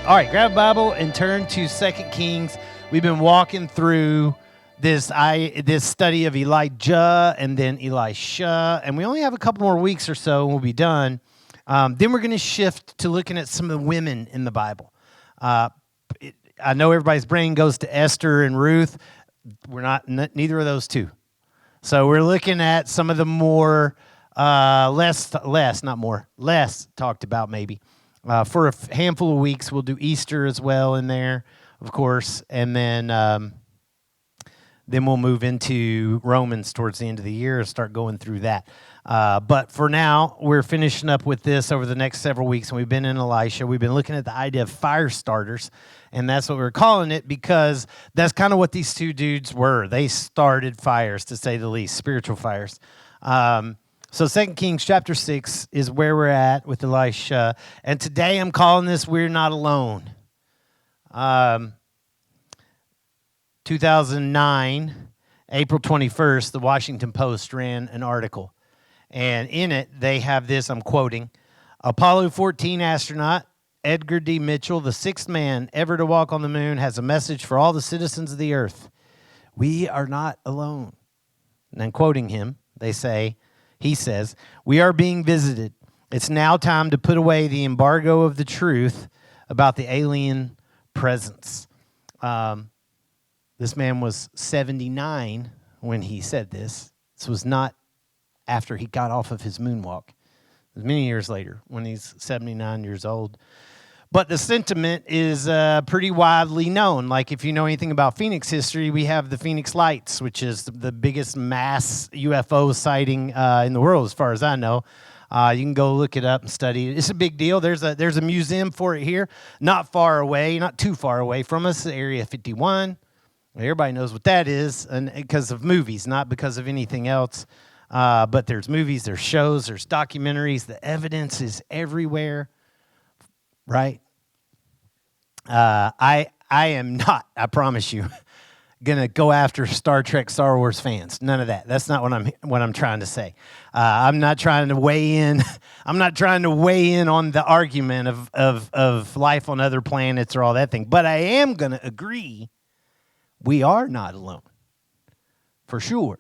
All right, grab a Bible and turn to 2 Kings. We've been walking through this study of Elijah and then Elisha, and we only have a couple more weeks or so, and we'll be done. Then we're going to shift to looking at some of the women in the Bible. I know everybody's brain goes to Esther and Ruth. We're neither of those two. So we're looking at some of the more less talked about maybe. For a handful of weeks, we'll do Easter as well in there, of course, and then we'll move into Romans towards the end of the year and start going through that. But for now, we're finishing up with this over the next several weeks, and we've been in Elisha. We've been looking at the idea of fire starters, and that's what we're calling it because that's kind of what these two dudes were. They started fires, to say the least, spiritual fires. So 2 Kings chapter 6 is where we're at with Elisha. And today I'm calling this We're Not Alone. 2009, April 21st, the Washington Post ran an article. And in it, they have this, I'm quoting, Apollo 14 astronaut Edgar D. Mitchell, the sixth man ever to walk on the moon, has a message for all the citizens of the earth. We are not alone. And then quoting him, he says, we are being visited. It's now time to put away the embargo of the truth about the alien presence. This man was 79 when he said this. This was not after he got off of his moonwalk. It was many years later when he's 79 years old. But the sentiment is pretty widely known. Like if you know anything about Phoenix history, we have the Phoenix Lights, which is the biggest mass UFO sighting in the world, as far as I know. You can go look it up and study it. It's a big deal. There's a museum for it here, not too far away from us, Area 51. Everybody knows what that is, and because of movies, not because of anything else. But there's movies, there's shows, there's documentaries. The evidence is everywhere. Right? I am not, I promise you, gonna go after Star Trek, Star Wars fans. None of that. That's not what I'm trying to say. I'm not trying to weigh in. I'm not trying to weigh in on the argument of life on other planets or all that thing. But I am gonna agree we are not alone, for sure.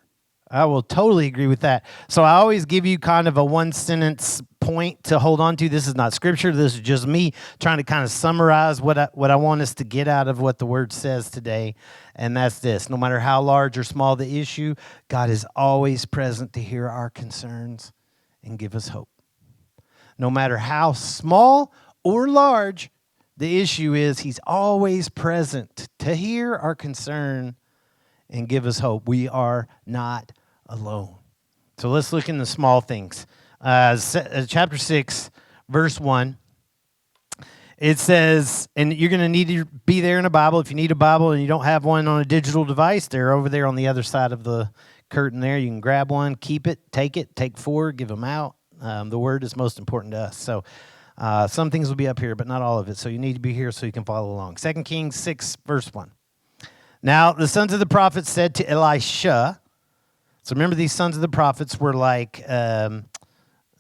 I will totally agree with that. So I always give you kind of a one-sentence point to hold on to. This is not scripture. This is just me trying to kind of summarize what I want us to get out of what the word says today, and that's this. No matter how large or small the issue, God is always present to hear our concerns and give us hope. No matter how small or large the issue is, he's always present to hear our concern and give us hope. We are not alone. So let's look in the small things. Chapter 6, verse 1. It says, and you're going to need to be there in a Bible. If you need a Bible and you don't have one on a digital device, they're over there on the other side of the curtain there. You can grab one, keep it, take 4, give them out. The word is most important to us. So some things will be up here, but not all of it. So you need to be here so you can follow along. 2 Kings 6, verse 1. Now the sons of the prophets said to Elisha, so remember these sons of the prophets were like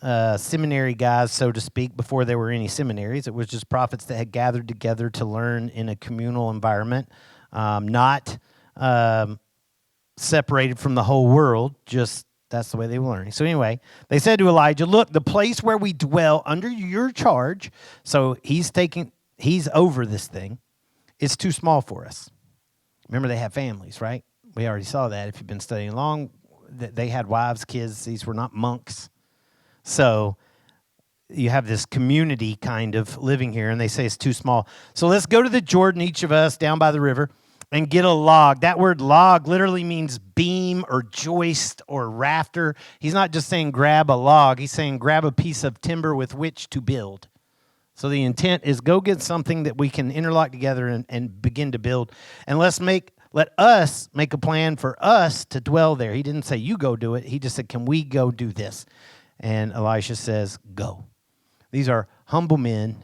seminary guys, so to speak, before there were any seminaries. It was just prophets that had gathered together to learn in a communal environment, not separated from the whole world, just that's the way they were learning. So anyway, they said to Elijah, look, the place where we dwell under your charge, so he's over this thing, it's too small for us. Remember, they have families, right? We already saw that if you've been studying along. They had wives, kids. These were not monks. So you have this community kind of living here, and they say it's too small. So let's go to the Jordan, each of us, down by the river, and get a log. That word log literally means beam or joist or rafter. He's not just saying grab a log. He's saying grab a piece of timber with which to build. So the intent is go get something that we can interlock together and begin to build. And let us make a plan for us to dwell there. He didn't say, you go do it. He just said, can we go do this? And Elisha says, go. These are humble men,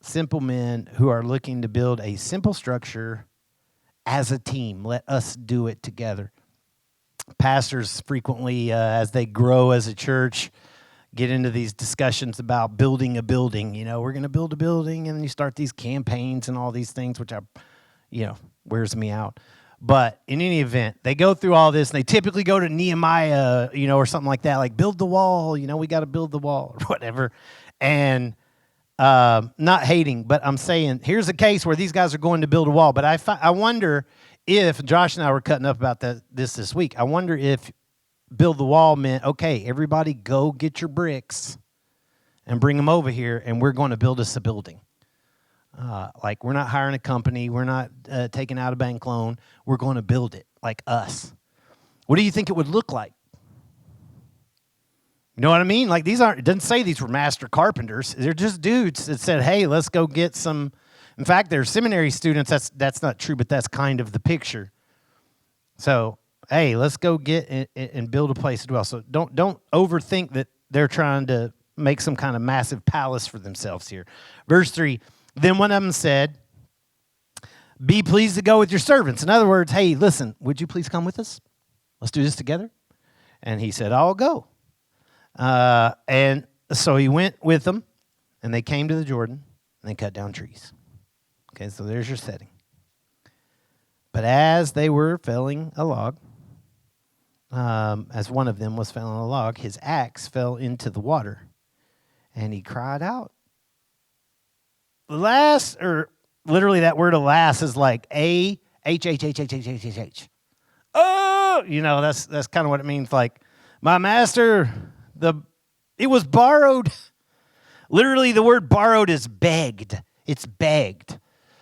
simple men who are looking to build a simple structure as a team. Let us do it together. Pastors frequently, as they grow as a church, get into these discussions about building a building. We're going to build a building, and you start these campaigns and all these things, which wears me out. But in any event, they go through all this, and they typically go to Nehemiah, or something like that, like build the wall, we got to build the wall or whatever. And not hating, but I'm saying here's a case where these guys are going to build a wall. But I wonder if, Josh and I were cutting up about this week, I wonder if build the wall meant, okay, everybody go get your bricks and bring them over here, and we're going to build us a building. Like, we're not hiring a company. We're not taking out a bank loan. We're going to build it like us. What do you think it would look like? You know what I mean? Like, it doesn't say these were master carpenters. They're just dudes that said, hey, let's go get some. In fact, they're seminary students. That's not true, but that's kind of the picture. So, hey, let's go get and build a place to dwell. So don't overthink that they're trying to make some kind of massive palace for themselves here. Verse 3, then one of them said, be pleased to go with your servants. In other words, hey, listen, would you please come with us? Let's do this together. And he said, I'll go. And so he went with them, and they came to the Jordan, and they cut down trees. Okay, so there's your setting. But as they were felling a log, as one of them was felling a log, his axe fell into the water, and he cried out. Alas, or literally that word alas is like A-H-H-H-H-H-H-H-H. Oh, that's kind of what it means. Like, my master, it was borrowed. Literally, the word borrowed is begged. It's begged.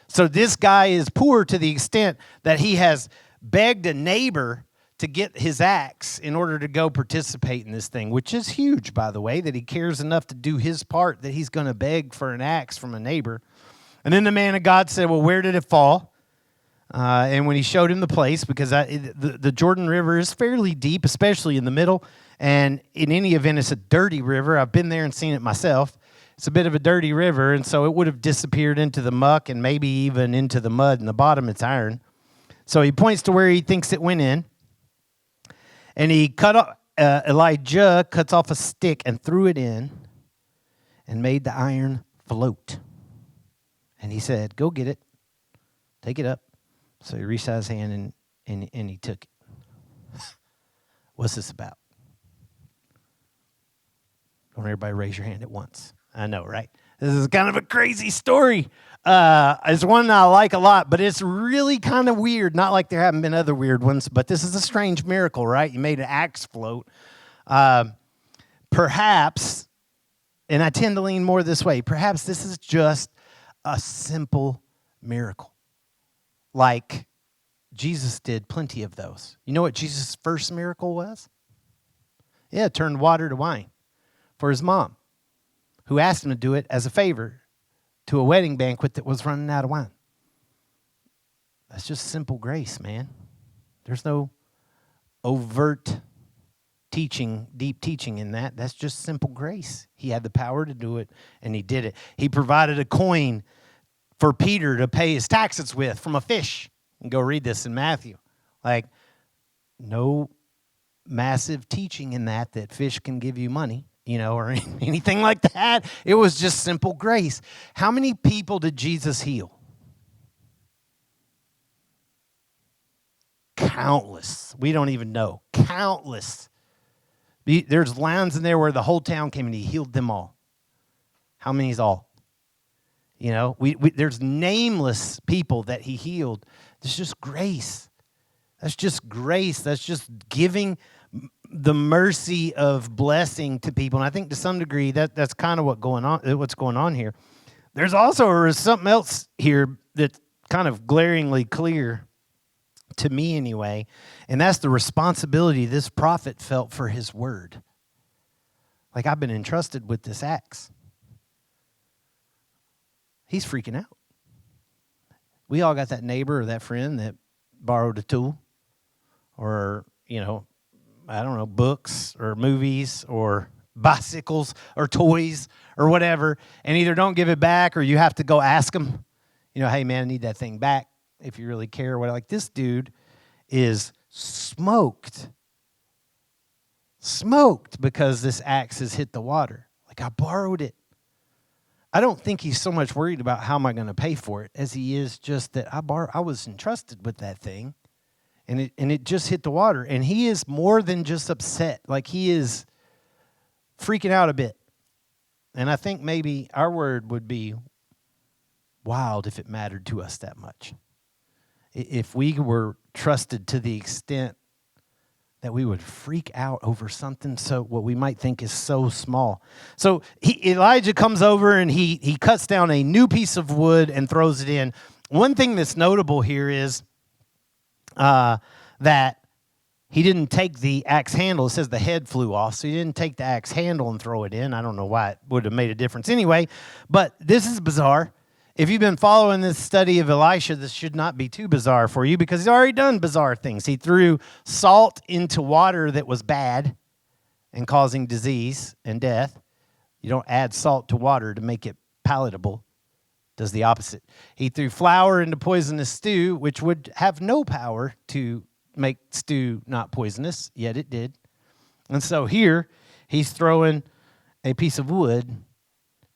So this guy is poor to the extent that he has begged a neighbor to get his axe in order to go participate in this thing, which is huge, by the way, that he cares enough to do his part that he's going to beg for an axe from a neighbor. And then the man of God said, well, where did it fall? And when he showed him the place, because the Jordan River is fairly deep, especially in the middle, and in any event, it's a dirty river. I've been there and seen it myself. It's a bit of a dirty river, and so it would have disappeared into the muck and maybe even into the mud. In the bottom, it's iron. So he points to where he thinks it went in. And Elijah cuts off a stick and threw it in and made the iron float. And he said, go get it. Take it up. So he reached out his hand and he took it. What's this about? Don't everybody raise your hand at once. I know, right? This is kind of a crazy story. It's one I like a lot, but it's really kind of weird. Not like there haven't been other weird ones, but this is a strange miracle, right? You made an axe float. Perhaps, and I tend to lean more this way, perhaps this is just a simple miracle. Like Jesus did plenty of those. You know what Jesus' first miracle was? Yeah, turned water to wine for his mom, who asked him to do it as a favor to a wedding banquet that was running out of wine. That's just simple grace, man. There's no overt teaching, deep teaching in that. That's just simple grace. He had the power to do it, and he did it. He provided a coin for Peter to pay his taxes with from a fish. And go read this in Matthew. Like, no massive teaching in that fish can give you money, or anything like that. It was just simple grace. How many people did Jesus heal? Countless. We don't even know. Countless. There's lines in there where the whole town came and he healed them all. How many is all? There's nameless people that he healed. There's just grace. That's just grace. That's just giving the mercy of blessing to people. And I think to some degree that's kind of what's going on here. There's also something else here that's kind of glaringly clear to me anyway, and that's the responsibility this prophet felt for his word. Like, I've been entrusted with this axe. He's freaking out. We all got that neighbor or that friend that borrowed a tool or, I don't know, books or movies or bicycles or toys or whatever, and either don't give it back or you have to go ask them, hey, man, I need that thing back if you really care. Like, this dude is smoked. smoked because this axe has hit the water. Like, I borrowed it. I don't think he's so much worried about how am I going to pay for it as he is just that I was entrusted with that thing, and it just hit the water. And he is more than just upset. Like, he is freaking out a bit. And I think maybe our word would be wild if it mattered to us that much. If we were trusted to the extent that we would freak out over something so what we might think is so small. So Elijah comes over and he cuts down a new piece of wood and throws it in. One thing that's notable here is that he didn't take the axe handle. It says the head flew off, so he didn't take the axe handle and throw it in. I don't know why it would have made a difference anyway, but this is bizarre. If you've been following this study of Elisha, this should not be too bizarre for you because he's already done bizarre things. He threw salt into water that was bad and causing disease and death. You don't add salt to water to make it palatable. It does the opposite. He threw flour into poisonous stew, which would have no power to make stew not poisonous, yet it did. And so here, he's throwing a piece of wood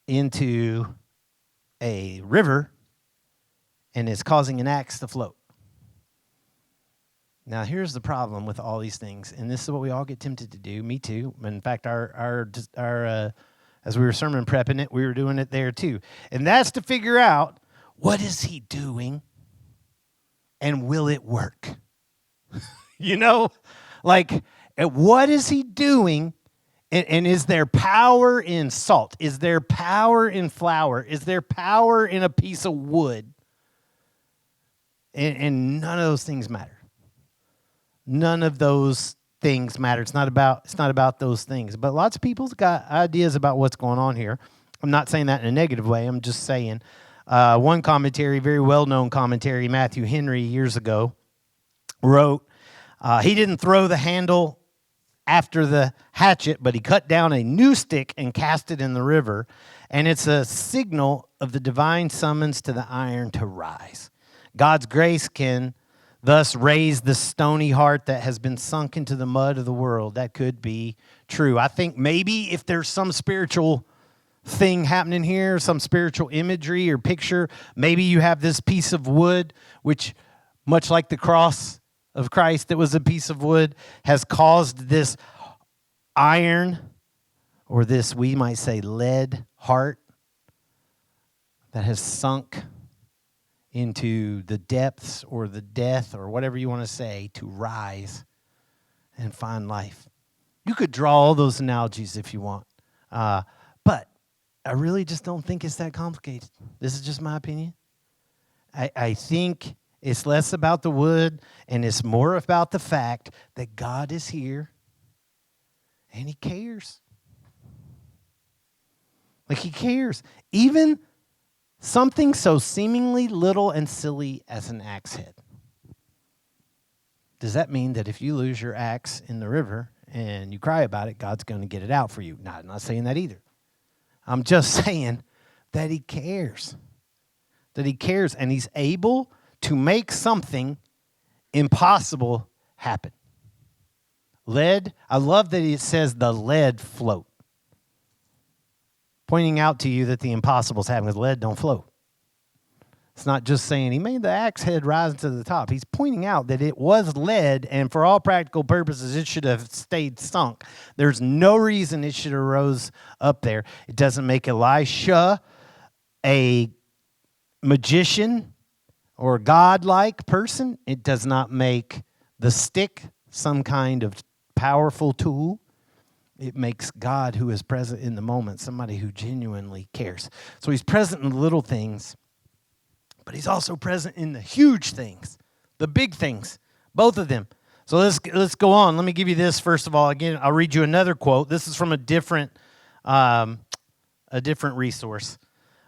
into a river, and it's causing an axe to float. Now, here's the problem with all these things, and this is what we all get tempted to do. Me too. In fact, our as we were sermon prepping it, we were doing it there too. And that's to figure out, what is he doing, and will it work? You know, like, what is he doing? And is there power in salt? Is there power in flour? Is there power in a piece of wood? And none of those things matter. None of those things matter. It's not about those things. But lots of people's got ideas about what's going on here. I'm not saying that in a negative way. I'm just saying one commentary, very well-known commentary, Matthew Henry years ago, wrote, he didn't throw the handle after the hatchet, but he cut down a new stick and cast it in the river, and it's a signal of the divine summons to the iron to rise. God's grace can thus raise the stony heart that has been sunk into the mud of the world. That could be true. I think maybe if there's some spiritual thing happening here, some spiritual imagery or picture, maybe you have this piece of wood, which, much like the cross of Christ that was a piece of wood, has caused this iron, or this, we might say, lead heart that has sunk into the depths or the death or whatever you want to say to rise and find life. You could draw all those analogies if you want, but I really just don't think it's that complicated. This is just my opinion. I think it's less about the wood, and it's more about the fact that God is here, and he cares. Like, he cares. Even something so seemingly little and silly as an axe head. Does that mean that if you lose your axe in the river and you cry about it, God's going to get it out for you? No, I'm not saying that either. I'm just saying that he cares. That he cares, and he's able to make something impossible happen. Lead, I love that it says the lead float. Pointing out to you that the impossible's happening because lead don't float. It's not just saying he made the axe head rise to the top. He's pointing out that it was lead, and for all practical purposes, it should have stayed sunk. There's no reason it should have rose up there. It doesn't make Elisha a magician or godlike person. It does not make the stick some kind of powerful tool. It makes God, who is present in the moment, somebody who genuinely cares. So he's present in the little things, but he's also present in the huge things, the big things, both of them. So let's go on. Let me give you this first of all. Again, I'll read you another quote. This is from a different resource,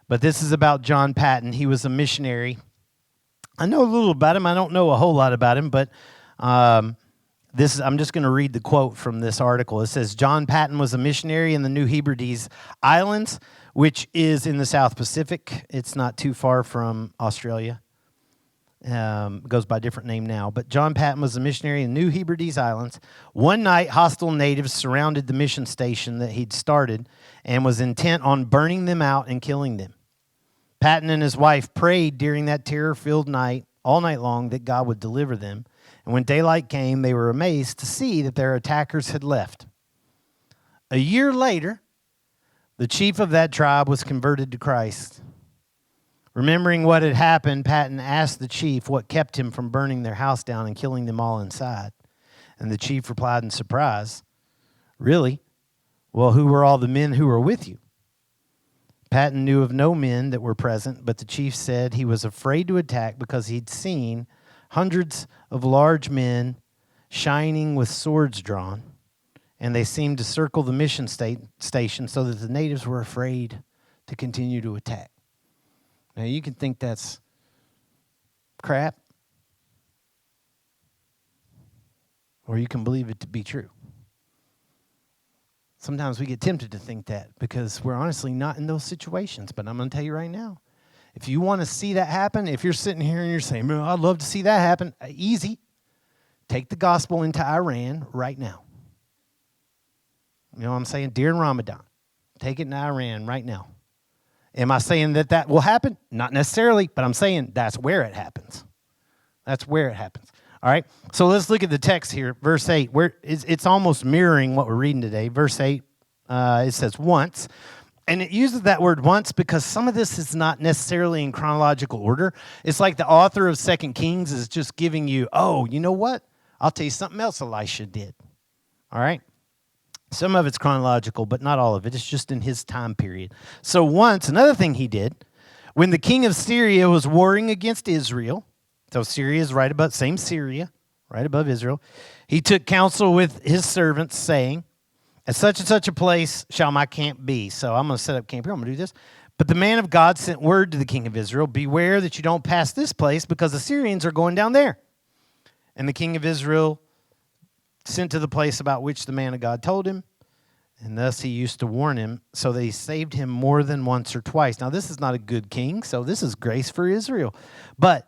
but this is about John Patton. He was a missionary. I know a little about him. I don't know a whole lot about him, but I'm just going to read the quote from this article. It says, John Patton was a missionary in the New Hebrides Islands, which is in the South Pacific. It's not too far from Australia. Goes by a different name now. But John Patton was a missionary in New Hebrides Islands. One night, hostile natives surrounded the mission station that he'd started and was intent on burning them out and killing them. Patton and his wife prayed during that terror-filled night, all night long, that God would deliver them. And when daylight came, they were amazed to see that their attackers had left. A year later, the chief of that tribe was converted to Christ. Remembering what had happened, Patton asked the chief what kept him from burning their house down and killing them all inside. And the chief replied in surprise, "Really? Well, who were all the men who were with you?" Patton knew of no men that were present, but the chief said he was afraid to attack because he'd seen hundreds of large men shining with swords drawn, and they seemed to circle the mission station so that the natives were afraid to continue to attack. Now, you can think that's crap, or you can believe it to be true. Sometimes we get tempted to think that because we're honestly not in those situations. But I'm going to tell you right now, if you want to see that happen, if you're sitting here and you're saying, "Man, I'd love to see that happen," easy. Take the gospel into Iran right now. You know what I'm saying? During Ramadan. Take it in Iran right now. Am I saying that that will happen? Not necessarily, but I'm saying that's where it happens. That's where it happens. All right, so let's look at the text here, verse 8. Where it's almost mirroring what we're reading today. Verse 8, it says once. And it uses that word once because some of this is not necessarily in chronological order. It's like the author of 2 Kings is just giving you, oh, you know what? I'll tell you something else Elisha did. All right? Some of it's chronological, but not all of it. It's just in his time period. So once, another thing he did, when the king of Syria was warring against Israel, so Syria is right above, same Syria, right above Israel, he took counsel with his servants, saying, "At such and such a place shall my camp be." So I'm going to set up camp here. I'm going to do this. But the man of God sent word to the king of Israel, "Beware that you don't pass this place, because the Syrians are going down there." And the king of Israel sent to the place about which the man of God told him, and thus he used to warn him, so that he saved him more than once or twice. Now, this is not a good king, so this is grace for Israel. But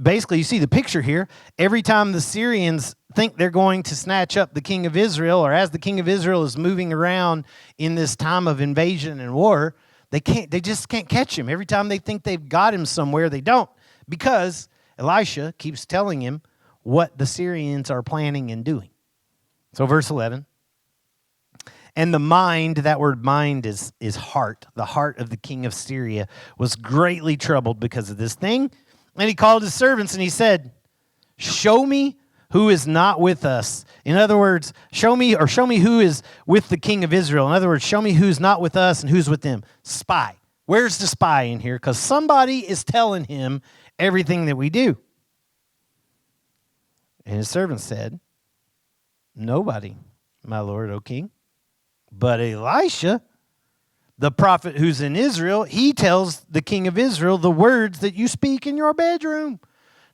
basically, you see the picture here. Every time the Syrians think they're going to snatch up the king of Israel, or as the king of Israel is moving around in this time of invasion and war, they just can't catch him. Every time they think they've got him somewhere, they don't, because Elisha keeps telling him what the Syrians are planning and doing. So verse 11, and the mind, that word mind is heart. The heart of the king of Syria was greatly troubled because of this thing. And he called his servants and he said, "Show me who is not with us." In other words, show me who is with the king of Israel. In other words, show me who's not with us and who's with them. Spy. Where's the spy in here? Because somebody is telling him everything that we do. And his servant said, "Nobody, my lord, O king. But Elisha, the prophet who's in Israel, he tells the king of Israel the words that you speak in your bedroom."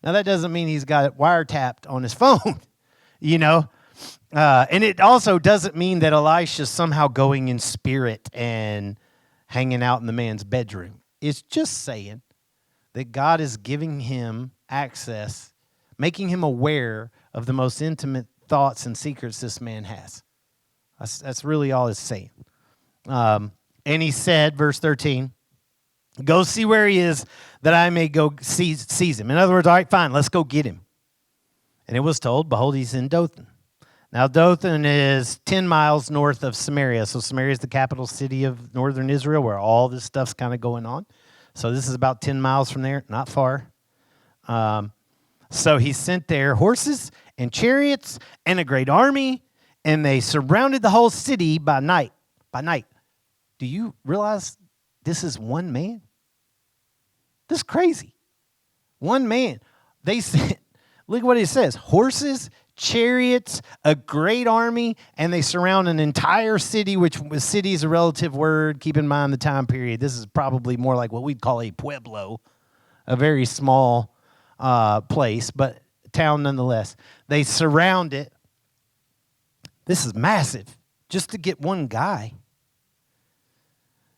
Now, that doesn't mean he's got it wiretapped on his phone, you know. And it also doesn't mean that Elisha's somehow going in spirit and hanging out in the man's bedroom. It's just saying that God is giving him access, making him aware of the most intimate thoughts and secrets this man has. That's really all it's saying. And he said, verse 13, "Go see where he is, that I may go seize him." In other words, all right, fine, let's go get him. And it was told, "Behold, he's in Dothan." Now, Dothan is 10 miles north of Samaria. So Samaria is the capital city of northern Israel, where all this stuff's kind of going on. So this is about 10 miles from there, not far. So he sent there horses and chariots and a great army, and they surrounded the whole city by night. By night. Do you realize this is one man? This is crazy. One man. They sent, look at what it says. Horses, chariots, a great army, and they surround an entire city, which city is a relative word. Keep in mind the time period. This is probably more like what we'd call a pueblo, a very small place, but town nonetheless. They surround it. This is massive, just to get one guy.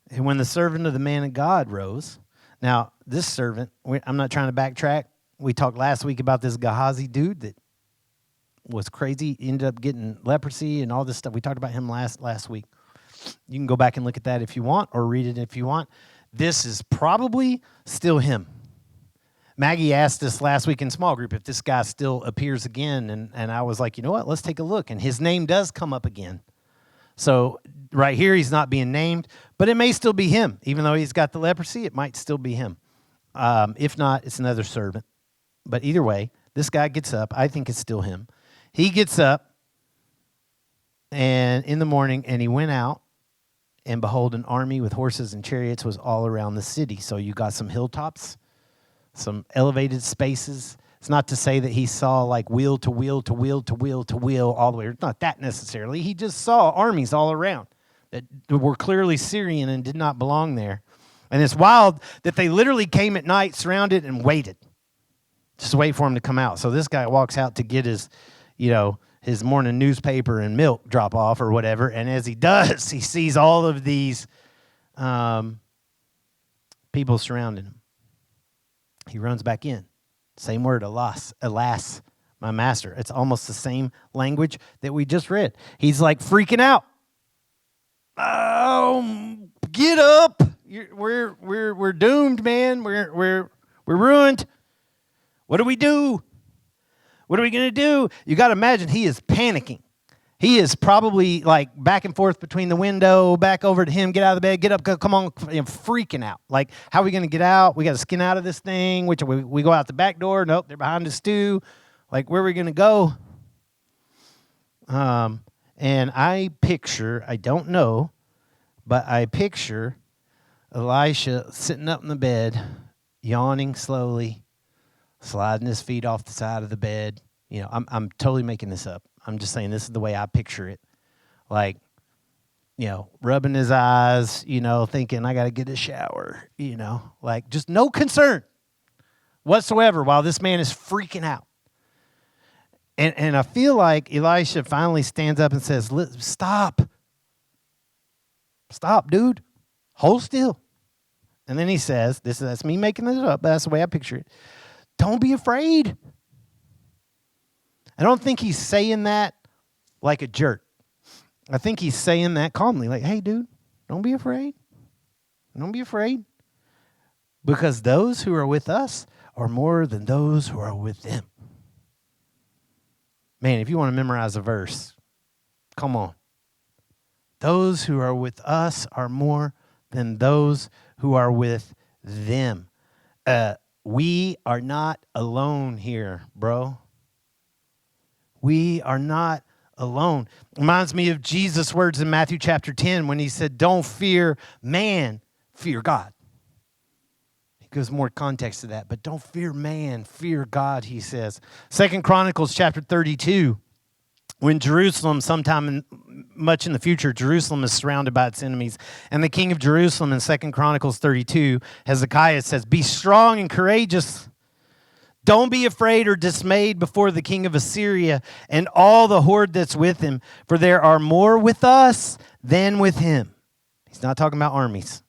And when the servant of the man of God rose, now this servant, I'm not trying to backtrack. We talked last week about this Gehazi dude that was crazy, ended up getting leprosy and all this stuff. We talked about him last week. You can go back and look at that if you want, or read it if you want. This is probably still him. Maggie asked us last week in small group if this guy still appears again, and I was like, you know what, let's take a look. And his name does come up again. So right here, he's not being named, but it may still be him. Even though he's got the leprosy, it might still be him. If not, it's another servant. But either way, this guy gets up. I think it's still him. He gets up and in the morning, and he went out, and behold, an army with horses and chariots was all around the city. So you got some hilltops, some elevated spaces. It's not to say that he saw like wheel to wheel to wheel to wheel to wheel all the way. It's not that necessarily. He just saw armies all around that were clearly Syrian and did not belong there. And it's wild that they literally came at night, surrounded, and waited. Just wait for him to come out. So this guy walks out to get his, his morning newspaper and milk drop off or whatever. And as he does, he sees all of these people surrounding him. He runs back in. Same word, alas, my master. It's almost the same language that we just read. He's like freaking out. Oh, get up! We're doomed, man. We're ruined. What do we do? What are we going to do? You got to imagine he is panicking. He is probably like back and forth between the window, back over to him, get out of the bed, get up, come on, freaking out. Like, how are we going to get out? We got to skin out of this thing. Which we go out the back door. Nope, they're behind the stew. Like, where are we going to go? And I picture, I don't know, but I picture Elisha sitting up in the bed, yawning slowly, sliding his feet off the side of the bed. I'm totally making this up. I'm just saying this is the way I picture it. Like, rubbing his eyes, thinking I got to get a shower, like just no concern whatsoever while this man is freaking out. And I feel like Elisha finally stands up and says, stop. Stop, dude. Hold still. And then he says, that's me making this up, but that's the way I picture it. Don't be afraid. I don't think he's saying that like a jerk. I think he's saying that calmly, like, hey, dude, don't be afraid. Don't be afraid. Because those who are with us are more than those who are with them. Man, if you want to memorize a verse, come on. Those who are with us are more than those who are with them. We are not alone here, bro. We are not alone. Reminds me of Jesus' words in Matthew chapter 10 when he said, don't fear man, fear God. He gives more context to that, but don't fear man, fear God, he says. 2 Chronicles chapter 32, when Jerusalem, much in the future, Jerusalem is surrounded by its enemies. And the king of Jerusalem in 2 Chronicles 32, Hezekiah says, be strong and courageous. Don't be afraid or dismayed before the king of Assyria and all the horde that's with him, for there are more with us than with him. He's not talking about armies.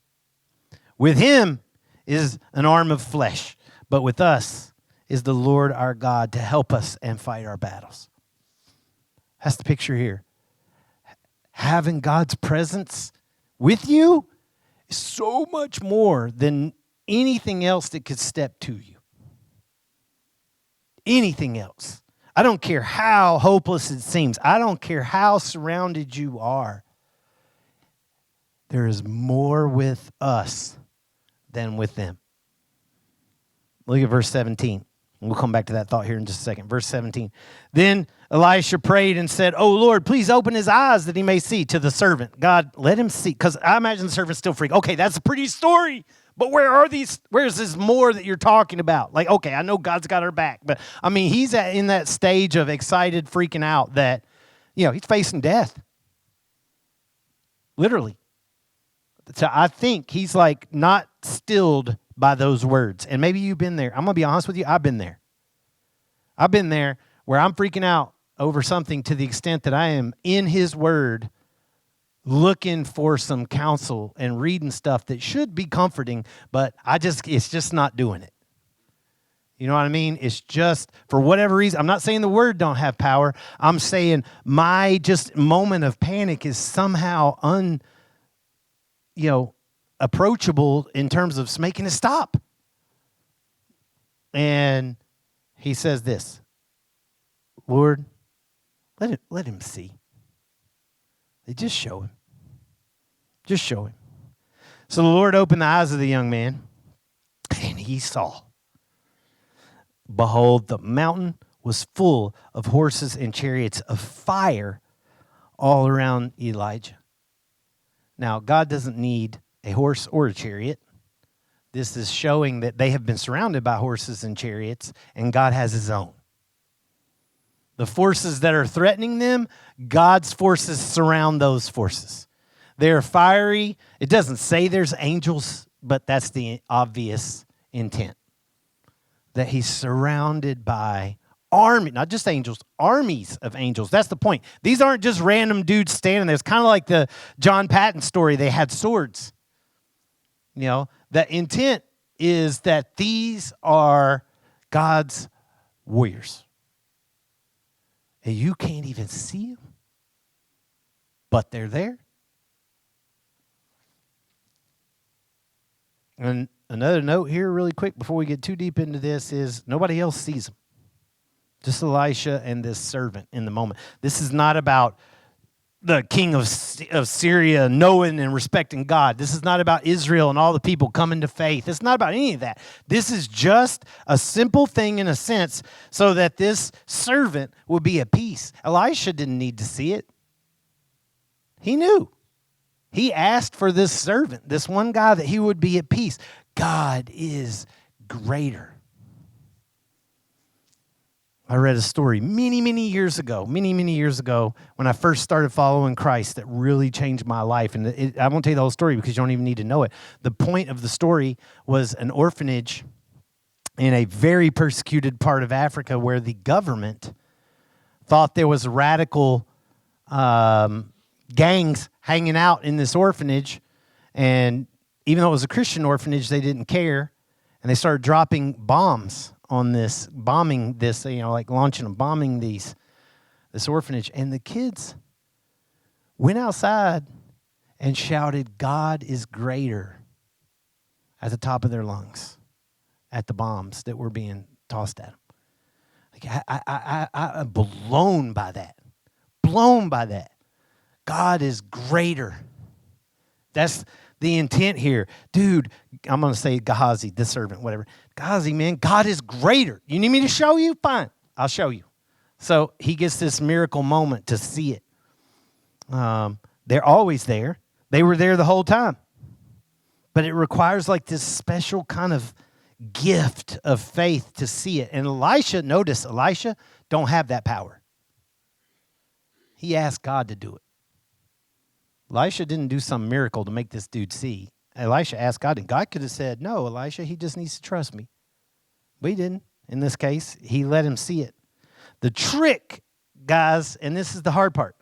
With him is an arm of flesh, but with us is the Lord our God to help us and fight our battles. That's the picture here. Having God's presence with you is so much more than anything else that could step to you. Anything else. I don't care how hopeless it seems. I don't care how surrounded you are. There is more with us than with them. Look at verse 17. We'll come back to that thought here in just a second. Verse 17. Then Elisha prayed and said, "Oh Lord, please open his eyes that he may see," to the servant. God, let him see. Because I imagine the servant's still freaking. Okay, that's a pretty story. But where's this more that you're talking about? Like, okay, I know God's got our back. But, I mean, he's in that stage of excited freaking out that, he's facing death. Literally. So I think he's like not stilled by those words. And maybe you've been there. I'm going to be honest with you. I've been there. I've been there where I'm freaking out over something to the extent that I am in his word looking for some counsel and reading stuff that should be comforting, but it's just not doing it. You know what I mean? It's just, for whatever reason, I'm not saying the word don't have power. I'm saying my just moment of panic is somehow approachable in terms of making it stop. And he says this, Lord, let him see. They just show him. Just show him. So the Lord opened the eyes of the young man, and he saw. Behold, the mountain was full of horses and chariots of fire all around Elijah. Now, God doesn't need a horse or a chariot. This is showing that they have been surrounded by horses and chariots, and God has his own. The forces that are threatening them, God's forces surround those forces. They're fiery. It doesn't say there's angels, but that's the obvious intent. That he's surrounded by not just angels, armies of angels. That's the point. These aren't just random dudes standing there. It's kind of like the John Patton story. They had swords. The intent is that these are God's warriors. And you can't even see them, but they're there. And another note here really quick before we get too deep into this is nobody else sees them. Just Elisha and this servant in the moment. This is not about the king of Syria knowing and respecting God. This is not about Israel and all the people coming to faith. It's not about any of that. This is just a simple thing in a sense so that this servant would be at peace. Elisha didn't need to see it. He knew. He asked for this servant, this one guy, that he would be at peace. God is greater. I read a story many years ago when I first started following Christ that really changed my life. And I won't tell you the whole story because you don't even need to know it. The point of the story was an orphanage in a very persecuted part of Africa where the government thought there was radical gangs hanging out in this orphanage. And even though it was a Christian orphanage, they didn't care. And they started dropping bombs on this, bombing this, like launching and bombing this orphanage. And the kids went outside and shouted, "God is greater," at the top of their lungs at the bombs that were being tossed at them. Like, I'm blown by that. Blown by that. God is greater. That's the intent here. Dude, I'm going to say Gehazi, the servant, whatever. Gehazi, man, God is greater. You need me to show you? Fine, I'll show you. So he gets this miracle moment to see it. They're always there. They were there the whole time. But it requires like this special kind of gift of faith to see it. And Elisha don't have that power. He asked God to do it. Elisha didn't do some miracle to make this dude see. Elisha asked God, and God could have said, "No, Elisha, he just needs to trust me." But he didn't. In this case, he let him see it. The trick, guys, and this is the hard part,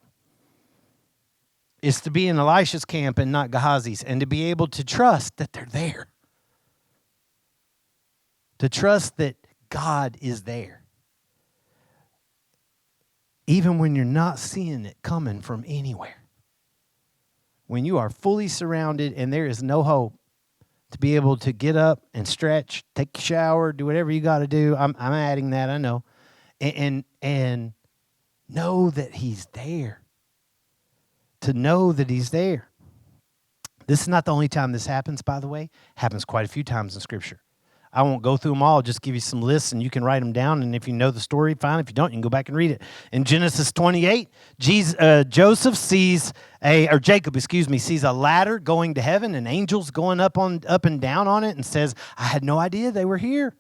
is to be in Elisha's camp and not Gehazi's, and to be able to trust that they're there. To trust that God is there. Even when you're not seeing it coming from anywhere. When you are fully surrounded and there is no hope, to be able to get up and stretch, take a shower, do whatever you got to do. I'm adding that, I know. And know that he's there. To know that he's there. This is not the only time this happens, by the way. It happens quite a few times in Scripture. I won't go through them all. I'll just give you some lists, and you can write them down. And if you know the story, fine. If you don't, you can go back and read it. In Genesis 28, Jacob sees a ladder going to heaven, and angels going up and down on it, and says, "I had no idea they were here."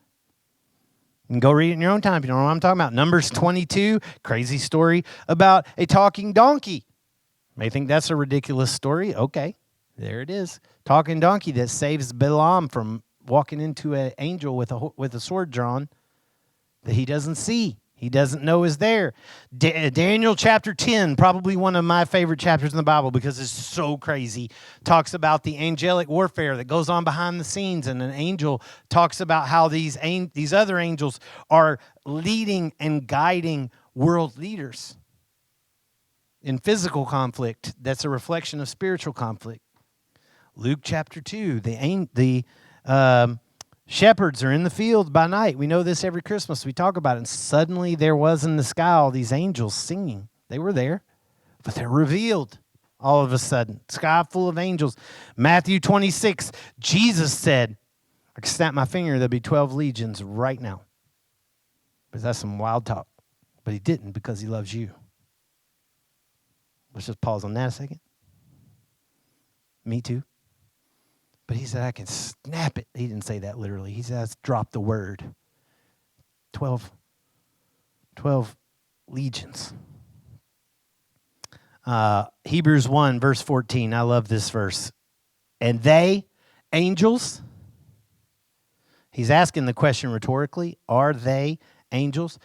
You can go read it in your own time if you don't know what I'm talking about. Numbers 22, crazy story about a talking donkey. You may think that's a ridiculous story. Okay, there it is. Talking donkey that saves Balaam from walking into an angel with a sword drawn that he doesn't see. He doesn't know is there. Daniel chapter 10, probably one of my favorite chapters in the Bible because it's so crazy, talks about the angelic warfare that goes on behind the scenes. And an angel talks about how these other angels are leading and guiding world leaders in physical conflict. That's a reflection of spiritual conflict. Luke chapter 2, the shepherds are in the field by night. We know this every Christmas. We talk about it. And suddenly there was in the sky all these angels singing. They were there, but they're revealed all of a sudden. Sky full of angels. Matthew 26, Jesus said, I can snap my finger, there'll be 12 legions right now. But that's some wild talk. But he didn't because he loves you. Let's just pause on that a second. Me too. But he said, I can snap it. He didn't say that literally. He says, drop the word. 12 legions. Hebrews 1, verse 14. I love this verse. And they, angels, he's asking the question rhetorically, are they angels?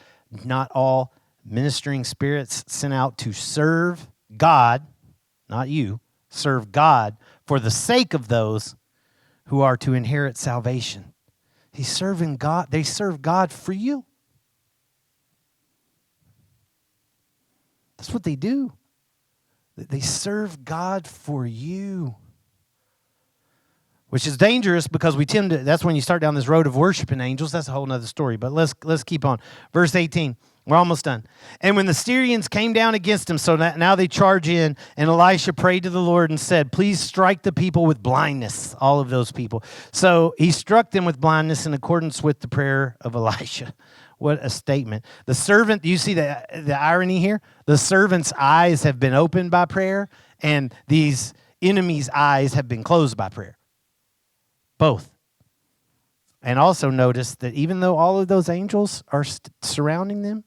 Not all ministering spirits sent out to serve God, not you, serve God for the sake of those who are to inherit salvation. He's serving God. They serve God for you. That's what they do. They serve God for you. Which is dangerous because we tend to, that's when you start down this road of worshiping angels. That's a whole other story. But let's keep on. Verse 18. We're almost done. And when the Syrians came down against him, so now they charge in, and Elisha prayed to the Lord and said, please strike the people with blindness, all of those people. So he struck them with blindness in accordance with the prayer of Elisha. What a statement. The servant, you see the irony here? The servant's eyes have been opened by prayer, and these enemies' eyes have been closed by prayer. Both. And also notice that even though all of those angels are surrounding them,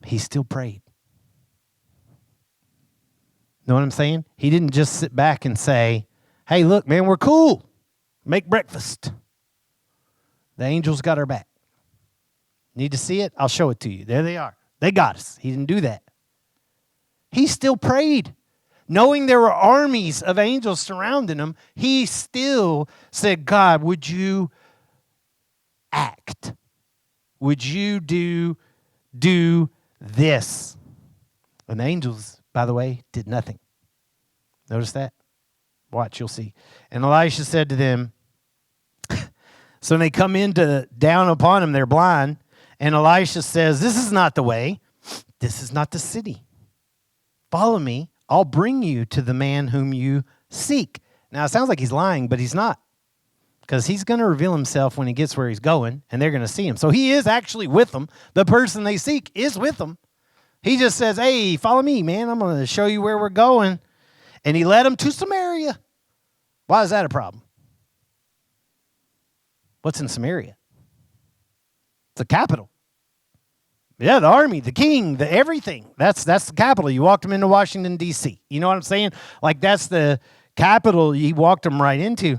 he still prayed. Know what I'm saying? He didn't just sit back and say, hey, look, man, we're cool. Make breakfast. The angels got our back. Need to see it? I'll show it to you. There they are. They got us. He didn't do that. He still prayed. Knowing there were armies of angels surrounding him, he still said, God, would you act? Would you do this? And the angels, by the way, did nothing. Notice that? Watch, you'll see. And Elisha said to them, so when they come down upon him, they're blind. And Elisha says, this is not the way. This is not the city. Follow me. I'll bring you to the man whom you seek. Now, it sounds like he's lying, but he's not. Because he's going to reveal himself when he gets where he's going, and they're going to see him. So he is actually with them. The person they seek is with them. He just says, hey, follow me, man. I'm going to show you where we're going. And he led them to Samaria. Why is that a problem? What's in Samaria? It's the capital. Yeah, the army, the king, the everything. That's the capital. You walked them into Washington, D.C. You know what I'm saying? Like, that's the capital you walked them right into.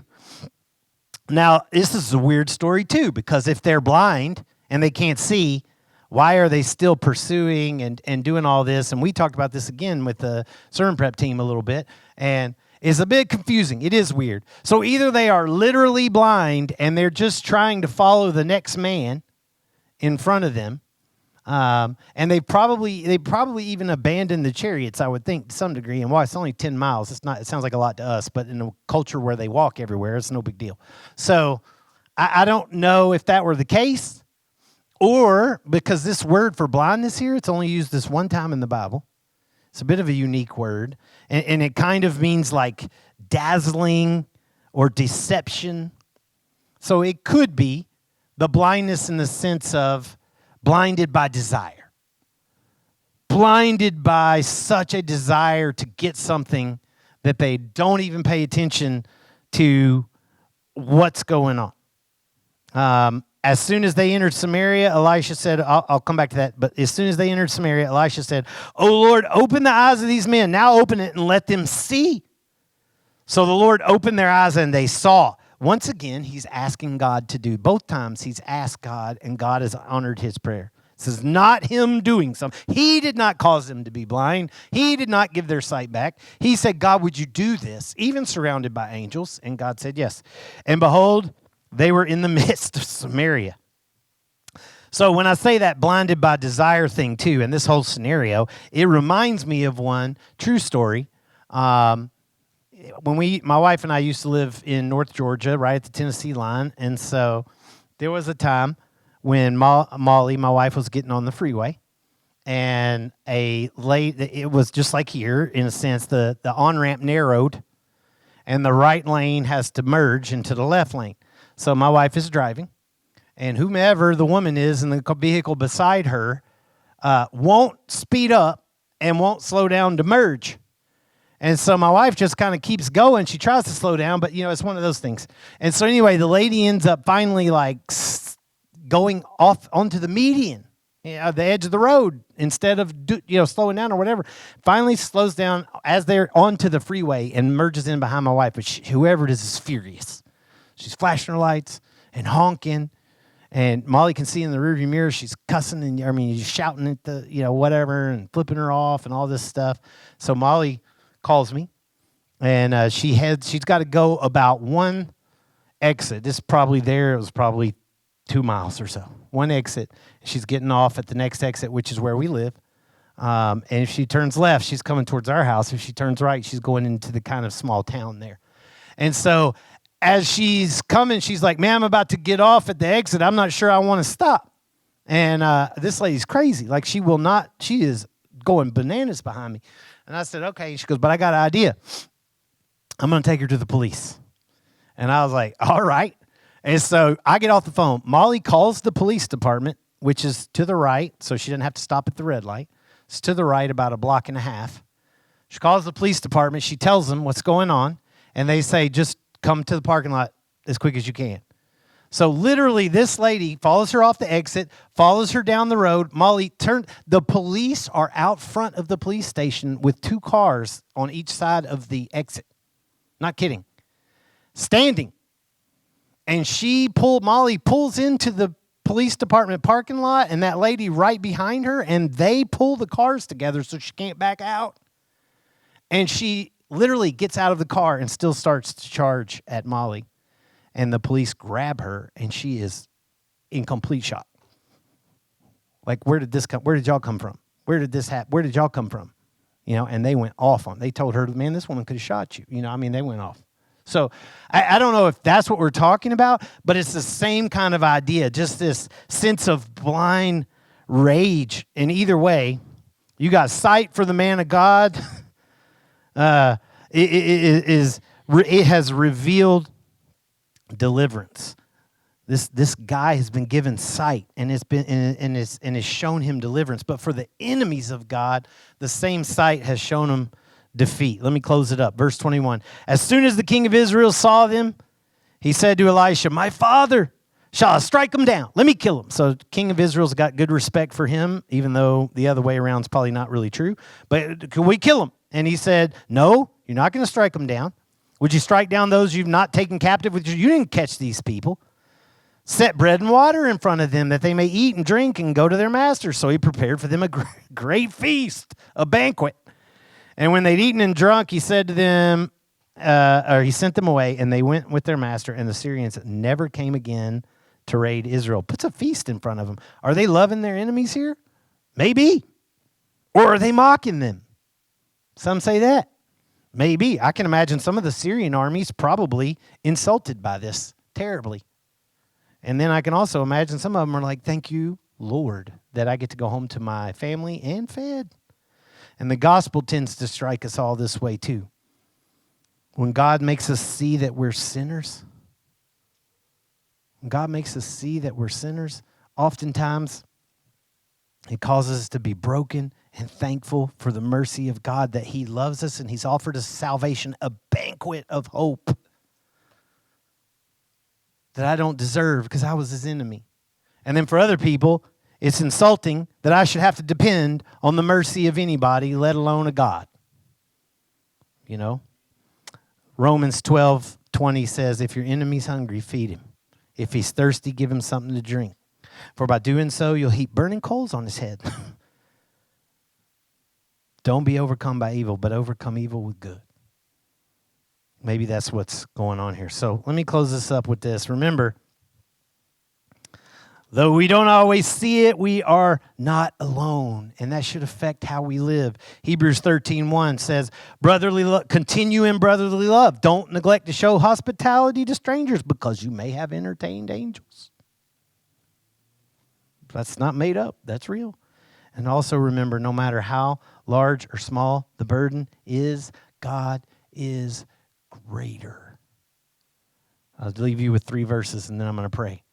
Now, this is a weird story, too, because if they're blind and they can't see, why are they still pursuing and doing all this? And we talked about this again with the sermon prep team a little bit, and it's a bit confusing. It is weird. So either they are literally blind and they're just trying to follow the next man in front of them, and they probably even abandoned the chariots, I would think, to some degree. And why? It's only 10 miles. It sounds like a lot to us, but in a culture where they walk everywhere, it's no big deal. So I don't know if that were the case, or because this word for blindness here, it's only used this one time in the Bible. It's a bit of a unique word, and it kind of means like dazzling or deception. So it could be the blindness in the sense of blinded by desire. Blinded by such a desire to get something that they don't even pay attention to what's going on. As soon as they entered Samaria, Elisha said, I'll come back to that, but as soon as they entered Samaria, Elisha said, "Oh Lord, open the eyes of these men. Now open it and let them see." So the Lord opened their eyes and they saw. Once again, he's asking God to do. Both times he's asked God, and God has honored his prayer. This is not him doing something. He did not cause them to be blind. He did not give their sight back. He said, God, would you do this? Even surrounded by angels. And God said, yes. And behold, they were in the midst of Samaria. So when I say that blinded by desire thing too, and this whole scenario, it reminds me of one true story. When my wife and I used to live in North Georgia, right at the Tennessee line, and so there was a time when Molly, my wife, was getting on the freeway, and it was just like here, in a sense, the on-ramp narrowed, and the right lane has to merge into the left lane. So my wife is driving, and whomever the woman is in the vehicle beside her won't speed up and won't slow down to merge. And so my wife just kind of keeps going. She tries to slow down, but, it's one of those things. And so anyway, the lady ends up finally going off onto the median, the edge of the road, instead of slowing down or whatever. Finally slows down as they're onto the freeway and merges in behind my wife. But whoever it is furious. She's flashing her lights and honking. And Molly can see in the rearview mirror she's cussing and shouting at the whatever and flipping her off and all this stuff. So Molly calls me, and she's got to go about one exit. This is probably it was probably 2 miles or so. One exit. She's getting off at the next exit, which is where we live. And if she turns left, she's coming towards our house. If she turns right, she's going into the kind of small town there. And so as she's coming, she's like, man, I'm about to get off at the exit. I'm not sure I want to stop. And this lady's crazy. Like, she is going bananas behind me. And I said, okay. She goes, but I got an idea. I'm going to take her to the police. And I was like, all right. And so I get off the phone. Molly calls the police department, which is to the right, so she didn't have to stop at the red light. It's to the right about a block and a half. She calls the police department. She tells them what's going on. And they say, just come to the parking lot as quick as you can. So literally, this lady follows her off the exit, follows her down the road. Molly the police are out front of the police station with 2 cars on each side of the exit. Not kidding. Standing. And Molly pulls into the police department parking lot, and that lady right behind her, and they pull the cars together so she can't back out. And she literally gets out of the car and still starts to charge at Molly. And the police grab her, and she is in complete shock. Like, where did y'all come from? Where did this happen? Where did y'all come from? And they went off on. They told her, man, this woman could have shot you. They went off. So I don't know if that's what we're talking about, but it's the same kind of idea, just this sense of blind rage. And either way, you got sight for the man of God. It has revealed deliverance. This guy has been given sight and has shown him deliverance. But for the enemies of God, the same sight has shown him defeat. Let me close it up. Verse 21. As soon as the king of Israel saw them, he said to Elisha, my father, shall I strike him down? Let me kill him. So king of Israel's got good respect for him, even though the other way around is probably not really true. But can we kill him? And he said, no, you're not going to strike him down. Would you strike down those you've not taken captive? You didn't catch these people. Set bread and water in front of them that they may eat and drink and go to their master. So he prepared for them a great feast, a banquet. And when they'd eaten and drunk, he said to them, he sent them away, and they went with their master, and the Syrians never came again to raid Israel. Puts a feast in front of them. Are they loving their enemies here? Maybe. Or are they mocking them? Some say that. Maybe. I can imagine some of the Syrian armies probably insulted by this terribly. And then I can also imagine some of them are like, thank you, Lord, that I get to go home to my family and fed. And the gospel tends to strike us all this way too. When God makes us see that we're sinners, oftentimes it causes us to be broken and thankful for the mercy of God that he loves us and he's offered us salvation, a banquet of hope that I don't deserve because I was his enemy. And then for other people, it's insulting that I should have to depend on the mercy of anybody, let alone a God. Romans 12, 20 says, if your enemy's hungry, feed him. If he's thirsty, give him something to drink. For by doing so, you'll heap burning coals on his head. Don't be overcome by evil, but overcome evil with good. Maybe that's what's going on here. So let me close this up with this. Remember, though we don't always see it, we are not alone, and that should affect how we live. Hebrews 13:1 says, continue in brotherly love. Don't neglect to show hospitality to strangers because you may have entertained angels. That's not made up. That's real. And also remember, no matter how large or small the burden is, God is greater. I'll leave you with 3 verses, and then I'm going to pray.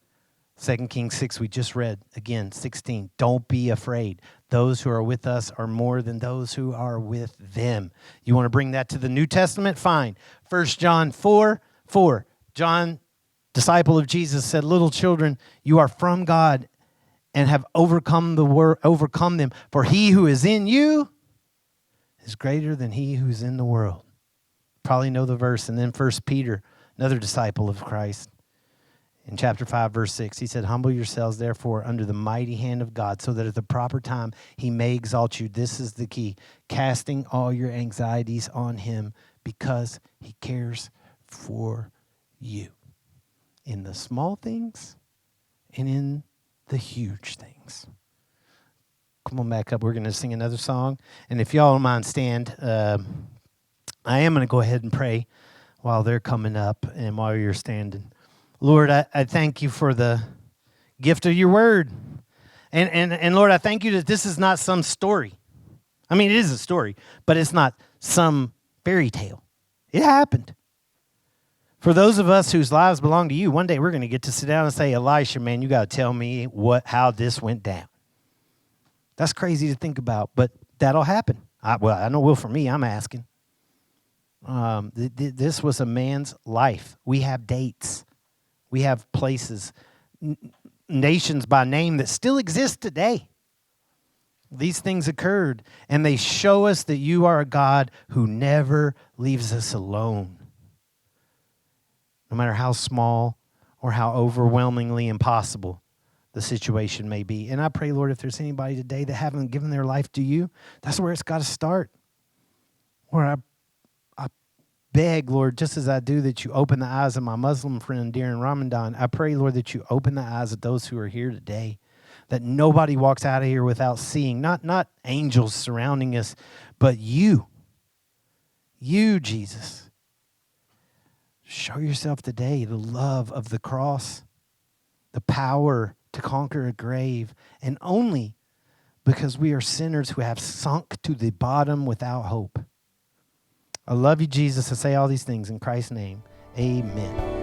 2 Kings 6, we just read, again, 16. Don't be afraid. Those who are with us are more than those who are with them. You want to bring that to the New Testament? Fine. 1 John 4:4. John, disciple of Jesus, said, little children, you are from God and have overcome them. For he who is in you is greater than he who's in the world. Probably know the verse. And then 1 Peter, another disciple of Christ, in chapter 5, verse 6, he said, humble yourselves, therefore, under the mighty hand of God, so that at the proper time he may exalt you. This is the key. Casting all your anxieties on him because he cares for you. In the small things and in the huge things. Come on back up. We're going to sing another song. And if y'all don't mind, stand. I am going to go ahead and pray while they're coming up and while you're standing. Lord, I thank you for the gift of your word. And Lord, I thank you that this is not some story. I mean, it is a story, but it's not some fairy tale. It happened. For those of us whose lives belong to you, one day we're going to get to sit down and say, Elisha, man, you got to tell me how this went down. That's crazy to think about, but that'll happen. I know it will for me. I'm asking. This was a man's life. We have dates. We have places, nations by name that still exist today. These things occurred, and they show us that you are a God who never leaves us alone. No matter how small or how overwhelmingly impossible the situation may be. And I pray, Lord, if there's anybody today that haven't given their life to you, that's where it's got to start. Lord, I beg, Lord, just as I do, that you open the eyes of my Muslim friend, Darren Ramadan. I pray, Lord, that you open the eyes of those who are here today, that nobody walks out of here without seeing, not angels surrounding us, but you, Jesus. Show yourself today, the love of the cross, the power to conquer a grave, and only because we are sinners who have sunk to the bottom without hope. I love you, Jesus. I say all these things in Christ's name. Amen.